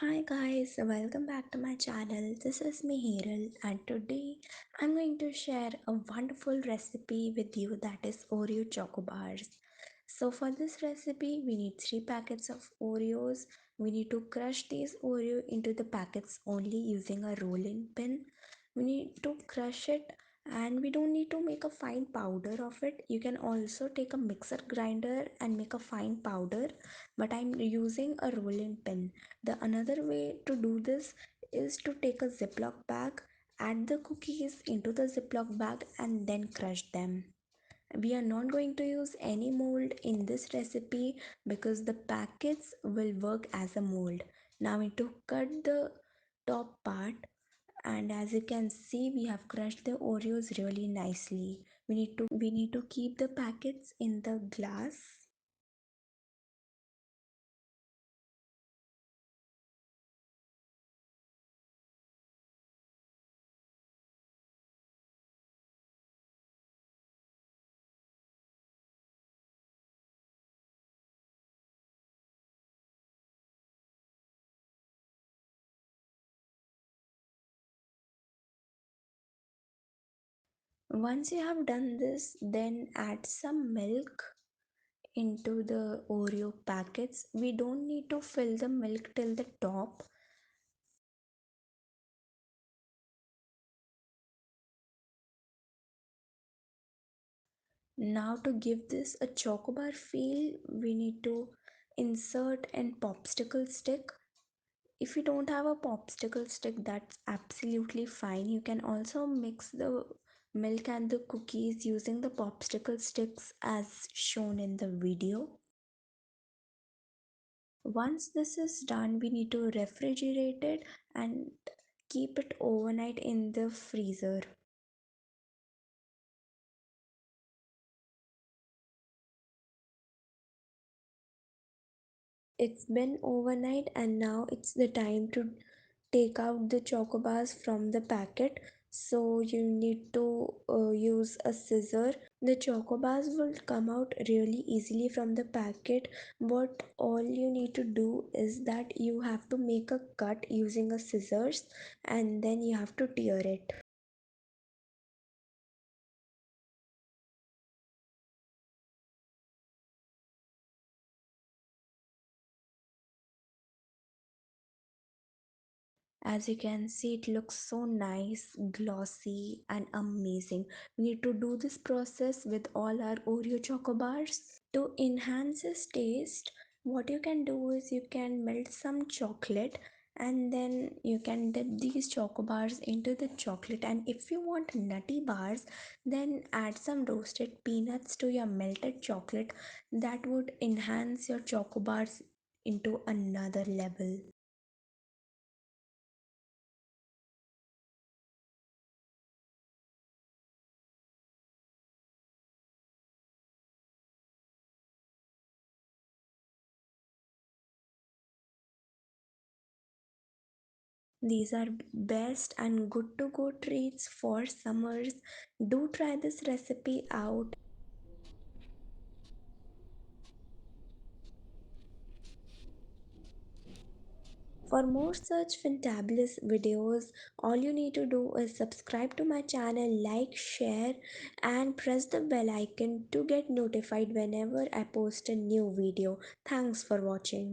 Hi guys, welcome back to my channel. This is me Heeral, and today I'm going to share a wonderful recipe with you, that is Oreo Choco Bars. So for this recipe we need 3 packets of Oreos. We need to crush these Oreo into the packets only using a rolling pin. We need to crush it, and we don't need to make a fine powder of it. You can also take a mixer grinder and make a fine powder, but I'm using a rolling pin. The another way to do this is to take a Ziploc bag, add the cookies into the Ziploc bag and then crush them. We are not going to use any mold in this recipe because the packets will work as a mold. Now we need to cut the top part, and as you can see we have crushed the Oreos really nicely. We need to keep the packets in the glass. Once you have done this, then add some milk into the Oreo packets. We don't need to fill the milk till the top. Now to give this a chocobar feel, we need to insert an popsicle stick. If you don't have a popsicle stick, that's absolutely fine. You can also mix the milk and the cookies using the popsicle sticks as shown in the video. Once this is done, we need to refrigerate it and keep it overnight in the freezer. It's been overnight and now it's the time to take out the chocobars from the packet. So you need to use a scissor. The chocobars will come out really easily from the packet. What all you need to do is that you have to make a cut using a scissors, and then you have to tear it. As you can see, it looks so nice, glossy, and amazing. We need to do this process with all our Oreo choco bars. To enhance its taste, what you can do is you can melt some chocolate, and then you can dip these choco bars into the chocolate. And if you want nutty bars, then add some roasted peanuts to your melted chocolate. That would enhance your choco bars into another level. These are best and good to go treats for summers. Do try this recipe out. For more such fantabulous videos, all you need to do is subscribe to my channel, like, share, and press the bell icon to get notified whenever I post a new video. Thanks for watching.